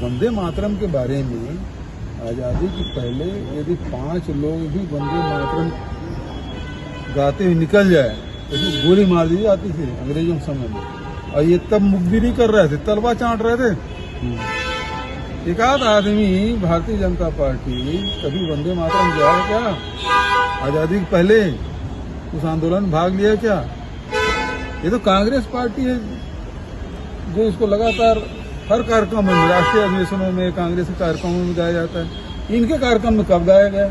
वंदे मातरम के बारे में आज़ादी के पहले यदि 5 लोग भी वंदे मातरम गाते हुए निकल जाए तो गोली मार दी जाती थी अंग्रेजों के समय में। और ये तब मुखबिरी कर रहे थे, तलवा चाट रहे थे। एक आध आदमी भारतीय जनता पार्टी कभी वंदे मातरम गया है क्या? आज़ादी के पहले उस आंदोलन में भाग लिया क्या? ये तो कांग्रेस पार्टी है जो इसको लगातार हर कार्यक्रम में, राष्ट्रीय अधिवेशनों में, कांग्रेस के कार्यक्रमों में गाया जाता है। इनके कार्यक्रम में कब गाया गया?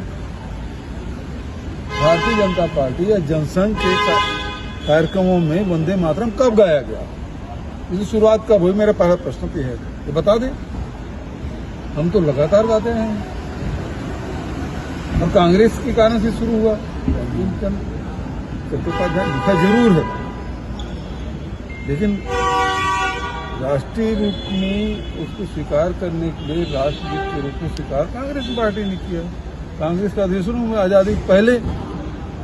भारतीय जनता पार्टी या जनसंघ के कार्यक्रमों में वंदे मातरम कब गाया गया? इसकी शुरुआत कब हुई? मेरा पहला प्रश्न तो है, ये बता दें। हम तो लगातार गाते हैं और कांग्रेस के कारण से शुरू हुआ। चट्टोपाध्याय लिखा जरूर है, लेकिन राष्ट्रीय रूप में उसको स्वीकार करने के लिए राष्ट्रगीत के रूप में स्वीकार कांग्रेस पार्टी ने किया। कांग्रेस का अधिवेशनों में आज़ादी पहले,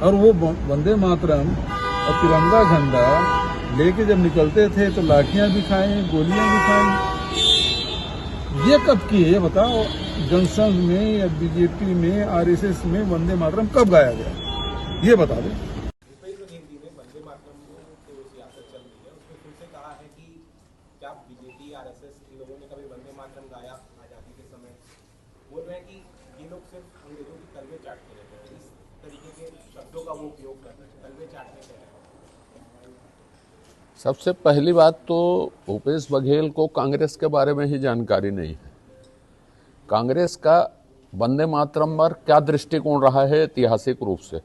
और वो वंदे मातरम और तिरंगा झंडा लेके जब निकलते थे तो लाठियां भी खाई, गोलियां भी खाई। ये कब की है ये बताओ? जनसंघ में या बीजेपी में, आरएसएस में वंदे मातरम कब गाया गया? ये बता दें। बीजेपी आरएसएस इन लोगों ने कभी वंदे मातरम गाया आजादी के समय? बोल रहे हैं कि ये लोग सिर्फ अंग्रेजों की तलवे चाटते रहते हैं, इस तरीके के शब्दों का वो उपयोग करते हैं, तलवे चाटने के। सबसे पहली बात तो भूपेश बघेल को कांग्रेस के बारे में ही जानकारी नहीं है। कांग्रेस का वंदे मातरम पर क्या दृष्टिकोण रहा है ऐतिहासिक रूप से,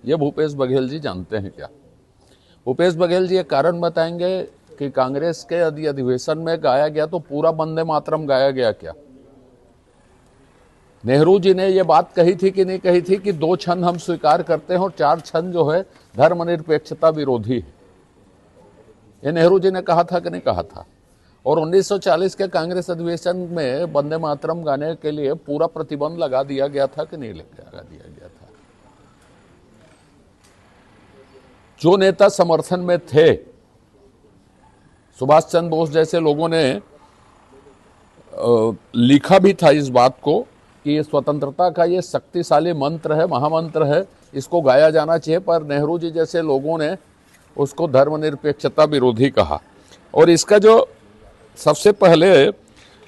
ये भूपेश बघेल जी जानते हैं क्या? भूपेश बघेल जी एक कारण बताएंगे कि कांग्रेस के यदि अधिवेशन में गाया गया तो पूरा वंदे मातरम गाया गया क्या? नेहरू जी ने ये बात कही थी कि नहीं कही थी कि 2 छंद हम स्वीकार करते हैं और 4 छंद जो है धर्मनिरपेक्षता विरोधी है? ये नेहरू जी ने कहा था कि नहीं कहा था? और 1940 के कांग्रेस अधिवेशन में वंदे मातरम गाने के लिए पूरा प्रतिबंध लगा दिया गया था कि नहीं लगा दिया गया था? जो नेता समर्थन में थे, सुभाष चंद्र बोस जैसे लोगों ने लिखा भी था इस बात को कि ये स्वतंत्रता का ये शक्तिशाली मंत्र है, महामंत्र है, इसको गाया जाना चाहिए, पर नेहरू जी जैसे लोगों ने उसको धर्मनिरपेक्षता विरोधी कहा। और इसका जो सबसे पहले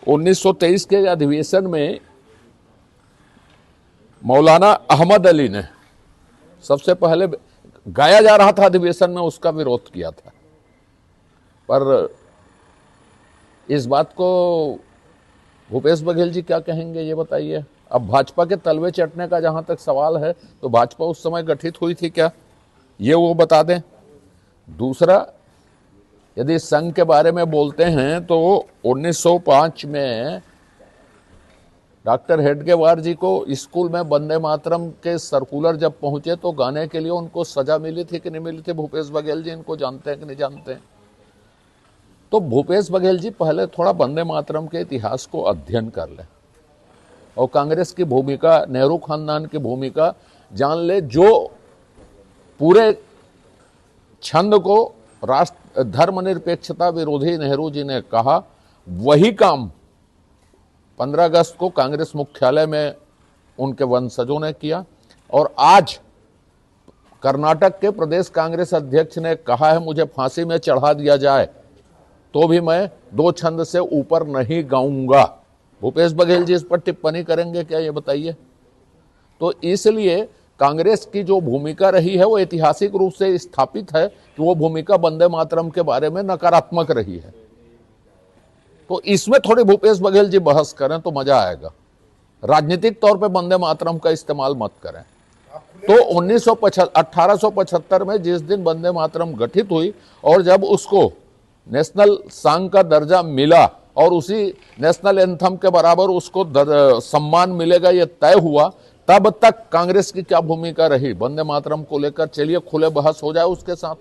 1923 के अधिवेशन में मौलाना अहमद अली ने सबसे पहले गाया जा रहा था अधिवेशन में, उसका विरोध किया था। पर इस बात को भूपेश बघेल जी क्या कहेंगे ये बताइए? अब भाजपा के तलवे चटने का जहां तक सवाल है तो भाजपा उस समय गठित हुई थी क्या, ये वो बता दें। दूसरा, यदि संघ के बारे में बोलते हैं तो 1905 में डॉक्टर हेडगेवार जी को स्कूल में वंदे मातरम के सर्कुलर जब पहुंचे तो गाने के लिए उनको सजा मिली थी कि नहीं मिली थी? भूपेश बघेल जी इनको जानते हैं कि नहीं जानते हैं? तो भूपेश बघेल जी पहले थोड़ा वंदे मातरम के इतिहास को अध्ययन कर लें और कांग्रेस की भूमिका, नेहरू खानदान की भूमिका जान ले। जो पूरे छंद को राष्ट्र धर्मनिरपेक्षता विरोधी नेहरू जी ने कहा, वही काम 15 अगस्त को कांग्रेस मुख्यालय में उनके वंशजों ने किया। और आज कर्नाटक के प्रदेश कांग्रेस अध्यक्ष ने कहा है मुझे फांसी में चढ़ा दिया जाए तो भी मैं 2 छंद से ऊपर नहीं गाऊंगा। भूपेश बघेल जी इस पर टिप्पणी करेंगे क्या, ये बताइए? तो इसलिए कांग्रेस की जो भूमिका रही है वो ऐतिहासिक रूप से स्थापित है कि वो भूमिका वंदे मातरम के बारे में नकारात्मक रही है। तो इसमें थोड़ी भूपेश बघेल जी बहस करें तो मजा आएगा। राजनीतिक तौर पे वंदे मातरम का इस्तेमाल मत करें। तो 1875 में जिस दिन वंदे मातरम गठित हुई और जब उसको नेशनल सॉन्ग का दर्जा मिला और उसी नेशनल एंथम के बराबर उसको सम्मान मिलेगा ये तय हुआ, तब तक कांग्रेस की क्या भूमिका रही वंदे मातरम को लेकर, चलिए खुले बहस हो जाए उसके साथ।